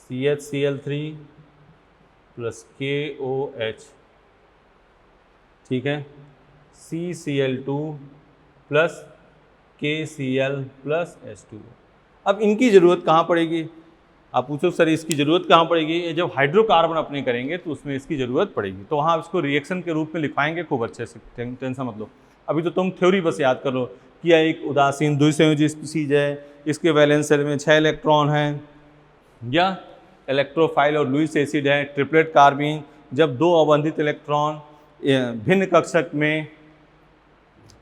CHCl3 प्लस KOH, ठीक है, CCl2 plus KCl plus H2। अब इनकी ज़रूरत कहाँ पड़ेगी? आप पूछो सर इसकी ज़रूरत कहाँ पड़ेगी? ये जब हाइड्रोकार्बन अपने करेंगे तो उसमें इसकी ज़रूरत पड़ेगी, तो वहाँ इसको रिएक्शन के रूप में लिखवाएंगे खूब अच्छे से, टेंशन मत लो। अभी तो तुम थ्योरी बस याद कर लो कि यह एक उदासीन द्विसंयोजी स्पीसीज है, इसके वैलेंस शेल में 6 इलेक्ट्रॉन हैं, या इलेक्ट्रोफाइल और लुईस एसिड है, ट्रिपलेट कार्बीन। जब दो अबंधित इलेक्ट्रॉन भिन्न कक्षक में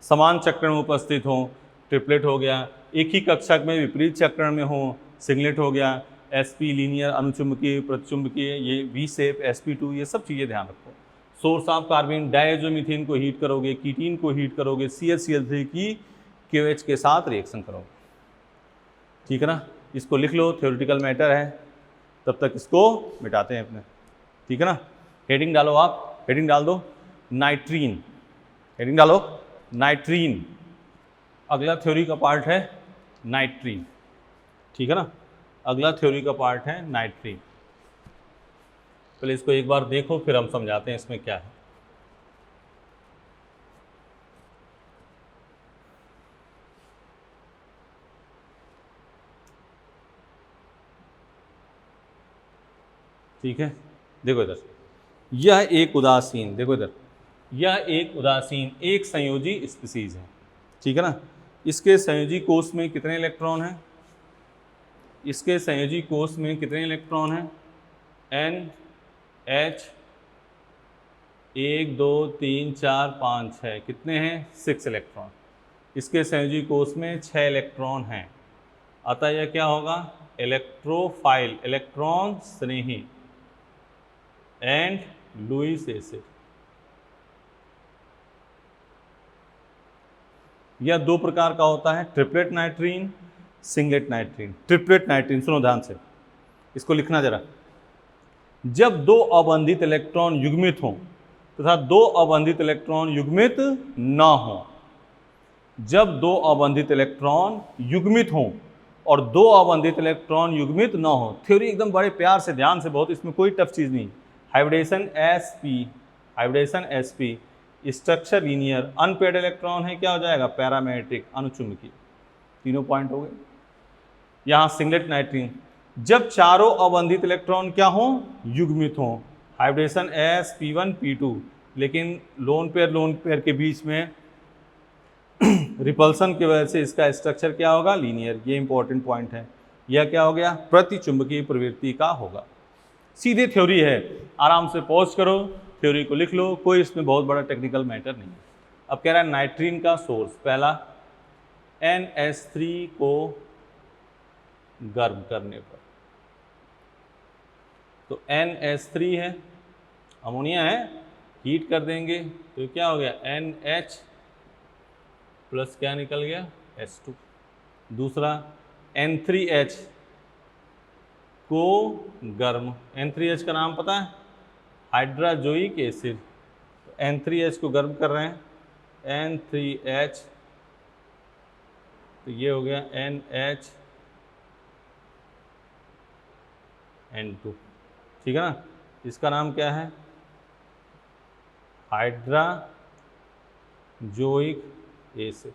समान चक्रण में उपस्थित हों, ट्रिपलेट हो गया। एक ही कक्षक में विपरीत चक्रण में हो, सिंगलेट हो गया। sp लीनियर, अनुचुंबकीय, प्रतिचुंबकीय, ये V शेप, sp2, ये सब चीज़ें ध्यान रखो। सोर्स ऑफ कार्बन, डायजोमीथेन को हीट करोगे, कीटीन को हीट करोगे, CHCl3 की KOH के साथ रिएक्शन करोगे, ठीक है ना। इसको लिख लो, थ्योरेटिकल मैटर है, तब तक इसको मिटाते हैं अपने, ठीक है ना। हेडिंग डालो, आप हेडिंग डाल दो नाइट्रीन, हेडिंग डालो नाइट्रीन। अगला थ्योरी का पार्ट है नाइट्रीन, ठीक है ना। अगला थ्योरी का पार्ट है नाइट्रीन। पहले इसको एक बार देखो, फिर हम समझाते हैं इसमें क्या है। ठीक है, देखो इधर, यह एक उदासीन, देखो इधर, यह एक उदासीन एक संयोजी स्पीसीज है, ठीक है ना। इसके संयोजी कोष में कितने इलेक्ट्रॉन हैं? इसके संयोजी कोष में कितने इलेक्ट्रॉन हैं? NH 1 2 3 4 5 6, कितने हैं? 6 इलेक्ट्रॉन। इसके संयोजी कोष में 6 इलेक्ट्रॉन हैं, अतः यह क्या होगा? इलेक्ट्रोफाइल, इलेक्ट्रॉन स्नेही एंड लुईस एसिड। यह दो प्रकार का होता है, triplet nitrene, singlet nitrene. Triplet nitrene, सुनो ध्यान से, इसको लिखना जरा। जब दो अबंधित इलेक्ट्रॉन युग्मित हों तथा दो अबंधित इलेक्ट्रॉन युग्मित न हों, जब दो अबंधित इलेक्ट्रॉन युग्मित हों और दो अबंधित इलेक्ट्रॉन युग्मित न हो, थ्योरी एकदम बड़े प्यार से ध्यान से, बहुत इसमें कोई टफ चीज़ नहीं। Hybridisation sp, hybridisation sp, structure linear, unpaired electron है, क्या हो जाएगा? पैरामेट्रिक, अनुचुंबकीय। तीनों पॉइंट हो गए। यहाँ सिंगलेट नाइट्रीन, जब चारों अबंधित इलेक्ट्रॉन क्या हों? युग्मित हों, हाइब्रिडेशन sp1 p2, लेकिन लोन पेयर के बीच में रिपल्सन की वजह से इसका स्ट्रक्चर क्या होगा? लीनियर। ये इंपॉर्टेंट पॉइंट है। यह क्या हो गया? प्रतिचुंबकीय प्रवृत्ति का होगा। सीधे थ्योरी है, आराम से पॉज करो, थ्योरी को लिख लो, कोई इसमें बहुत बड़ा टेक्निकल मैटर नहीं है। अब कह रहा है नाइट्रीन का सोर्स, पहला NH3 को गर्म करने पर, तो NH3 है, अमोनिया है, हीट कर देंगे तो क्या हो गया? NH प्लस क्या निकल गया? H2। दूसरा N3H को गर्म, N3H का नाम पता है? Hydrazoic acid. तो N3H को गर्म कर रहे हैं, N3H, तो ये हो गया NH N2, ठीक है ना। इसका नाम क्या है? Hydrazoic acid,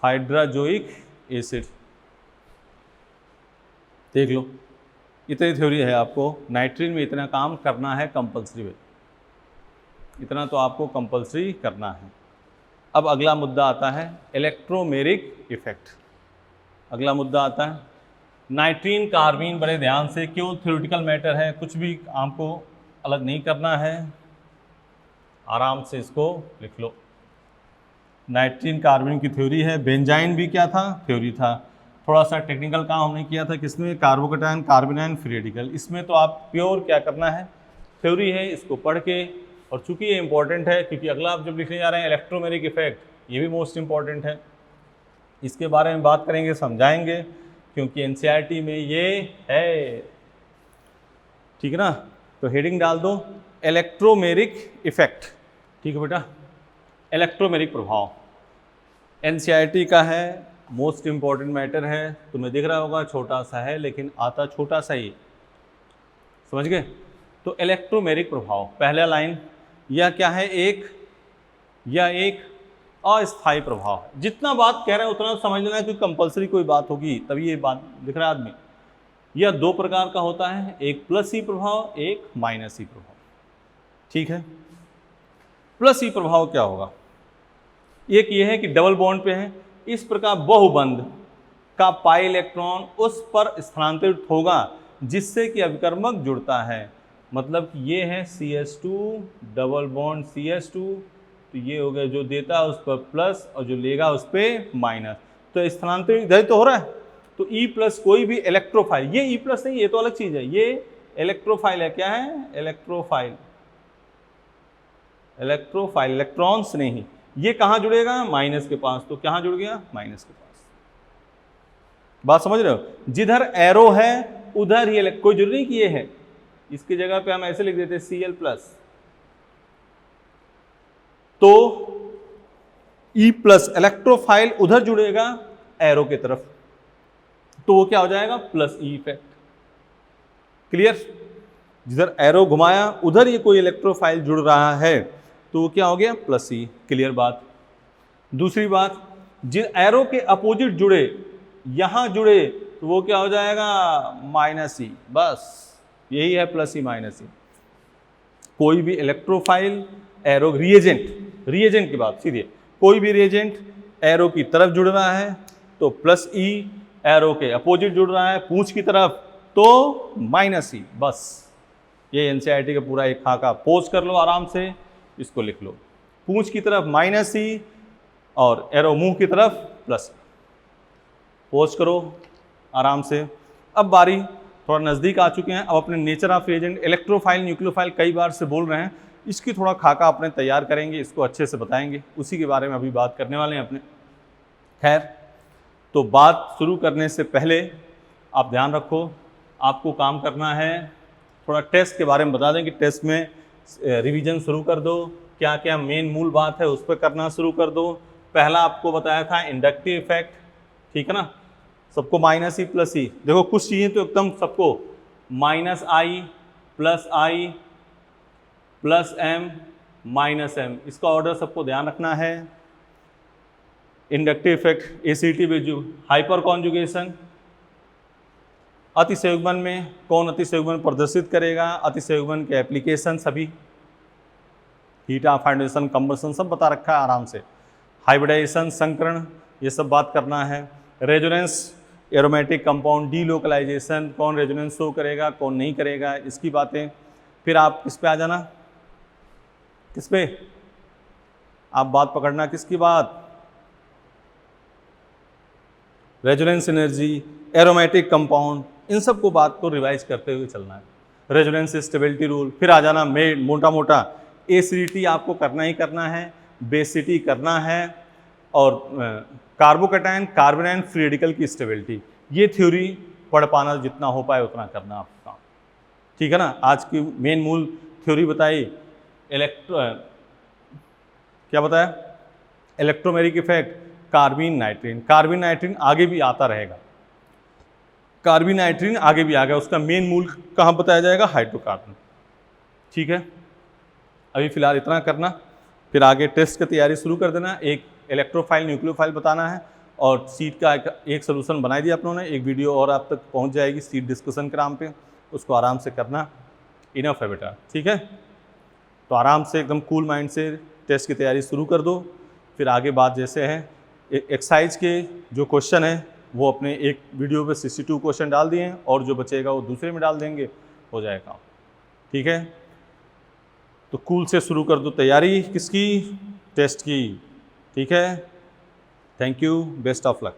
hydrazoic acid. देख लो, इतनी थ्योरी है। आपको नाइट्रीन में इतना काम करना है कंपलसरी में, इतना तो आपको कंपलसरी करना है। अब अगला मुद्दा आता है इलेक्ट्रोमेरिक इफेक्ट। अगला मुद्दा आता है नाइट्रीन कार्बीन, बड़े ध्यान से, क्यों थ्योरेटिकल मैटर है, कुछ भी आपको अलग नहीं करना है, आराम से इसको लिख लो। नाइट्रीन कार्बन की थ्योरी है। बेंजाइन भी क्या था, थ्योरी था। थोड़ा सा टेक्निकल काम हमने किया था किसमें, कार्बोकेटायन, कार्बोनाइन, फ्री रेडिकल। इसमें तो आप प्योर क्या करना है, थ्योरी है, इसको पढ़ के, और चूंकि ये इंपॉर्टेंट है क्योंकि अगला आप जब लिखने जा रहे हैं इलेक्ट्रोमेरिक इफेक्ट, ये भी मोस्ट इंपॉर्टेंट है, इसके बारे में बात करेंगे, समझाएंगे, क्योंकि एनसीईआरटी में ये है, ठीक है ना। तो हेडिंग डाल दो इलेक्ट्रोमेरिक इफेक्ट, ठीक है बेटा, इलेक्ट्रोमेरिक प्रभाव एनसीईआरटी का है, मोस्ट इंपॉर्टेंट मैटर है। तुम्हें दिख रहा होगा छोटा सा है लेकिन आता छोटा सा ही, समझ गए। तो इलेक्ट्रोमेरिक प्रभाव, पहला लाइन, यह क्या है, यह एक अस्थायी प्रभाव है। जितना बात कह रहे हैं उतना समझ लेना, क्योंकि कंपलसरी कोई बात होगी तभी ये बात दिख रहा है आदमी। यह दो प्रकार का होता है, एक प्लस ई प्रभाव, एक माइनस ई प्रभाव, ठीक है। प्लस ई प्रभाव क्या होगा, एक ये है कि डबल बॉन्ड पे है, इस प्रकार बहुबंध का पाई इलेक्ट्रॉन उस पर स्थानांतरित होगा जिससे कि अभिकर्मक जुड़ता है। मतलब कि ये है CH2 डबल बॉन्ड CH2, तो ये हो गया जो देता है उस पर प्लस और जो लेगा उस पर माइनस, तो स्थानांतरित इधर तो हो रहा है। तो E प्लस कोई भी इलेक्ट्रोफाइल, ये E प्लस नहीं, ये तो अलग चीज है, ये इलेक्ट्रोफाइल है। क्या है, इलेक्ट्रोफाइल, इलेक्ट्रोफाइल, इलेक्ट्रॉन्स नहीं। ये कहां जुड़ेगा, माइनस के पास, तो कहां जुड़ गया, माइनस के पास। बात समझ रहे हो, जिधर एरो है उधर ही, कोई जरूरी नहीं कि ये है, इसकी जगह पे हम ऐसे लिख देते Cl प्लस, तो E प्लस इलेक्ट्रोफाइल उधर जुड़ेगा एरो की तरफ, तो वो क्या हो जाएगा, प्लस ई इफेक्ट। क्लियर, जिधर एरो घुमाया उधर ये कोई इलेक्ट्रोफाइल जुड़ रहा है तो वो क्या हो गया, प्लस ई। क्लियर बात। दूसरी बात, जिन एरो के अपोजिट जुड़े, यहां जुड़े, तो वो क्या हो जाएगा, माइनस ई। बस यही है प्लस ई माइनस ई। कोई भी इलेक्ट्रोफाइल एरो, रिएजेंट की बात सीधे, कोई भी रिएजेंट एरो की तरफ जुड़ रहा है तो प्लस ई, एरो के अपोजिट जुड़ रहा है पूंछ की तरफ तो माइनस ई। बस ये एनसीईआरटी का पूरा एक खाका, पोज कर लो आराम से, इसको लिख लो, पूंछ की तरफ माइनस ई और एरो मुंह की तरफ प्लस। पोज करो आराम से। अब बारी, थोड़ा नज़दीक आ चुके हैं, अब अपने nature of reagent, electrophile, nucleophile कई बार से बोल रहे हैं, इसकी थोड़ा खाका अपने तैयार करेंगे, इसको अच्छे से बताएंगे, उसी के बारे में अभी बात करने वाले हैं अपने। खैर, तो बात शुरू करने से पहले आप ध्यान रखो, आपको काम करना है, थोड़ा टेस्ट के बारे में बता दें कि टेस्ट में रिवीजन शुरू कर दो, क्या क्या मेन मूल बात है उस पर करना शुरू कर दो। पहला आपको बताया था इंडक्टिव इफेक्ट, ठीक है ना, सबको माइनस ई प्लस ई, देखो कुछ चीज़ें तो एकदम सबको माइनस आई प्लस एम माइनस एम, इसका ऑर्डर सबको ध्यान रखना है। Inductive effect एसिटी Beju, hyper conjugation, अतिसंयुग्मन में कौन अतिसंयुग्मन प्रदर्शित करेगा, अतिसंयुग्मन के एप्लीकेशन सभी, हीट ऑफ हाइड्रेशन, कंबशन सब बता रखा है आराम से। हाइब्रिडाइजेशन, संकरण, ये सब बात करना है। रेजोनेंस, एरोमेटिक कंपाउंड, डीलोकलाइजेशन, कौन रेजोनेंस शो करेगा कौन नहीं करेगा, इसकी बातें। फिर आप किस पे आ जाना, किस पे आप बात पकड़ना, किसकी बात, रेजोनेंस एनर्जी, एरोमेटिक कंपाउंड, इन सब को बात को रिवाइज करते हुए चलना है। रेजोनेंस स्टेबिलिटी रूल, फिर आ जाना मोटा मोटा एसिडिटी आपको करना ही करना है, बेसिटी करना है, और कार्बोकेटायन, कार्बोनाइन, फ्री रेडिकल की स्टेबिलिटी। ये थ्योरी पढ़ पाना जितना हो पाए उतना करना आपका, ठीक है ना। आज की मेन मूल थ्योरी बताई, क्या बताया, इलेक्ट्रोमेरिक इफेक्ट, कार्बीन नाइट्रीन। कार्बीन नाइट्रीन आगे भी आता रहेगा, कार्बीन नाइट्रीन आगे भी आ गया, उसका मेन मूल कहाँ बताया जाएगा, हाइड्रोकार्बन, ठीक है। अभी फिलहाल इतना करना, फिर आगे टेस्ट की तैयारी शुरू कर देना। एक इलेक्ट्रोफाइल, न्यूक्लियोफाइल बताना है, और सीट का एक सोल्यूशन बना दिया अपनों ने, एक वीडियो और आप तक पहुंच जाएगी सीट डिस्कशन के नाम पे, उसको आराम से करना, इनफ है बेटा, ठीक है। तो आराम से एकदम कूल माइंड से टेस्ट की तैयारी शुरू कर दो। फिर आगे बात जैसे है, एक्सरसाइज के जो क्वेश्चन है वो अपने एक वीडियो पे 62 क्वेश्चन डाल दिए और जो बचेगा वो दूसरे में डाल देंगे, हो जाएगा। ठीक है, तो कूल से शुरू कर दो तैयारी किसकी, टेस्ट की। ठीक है, thank you, best of luck.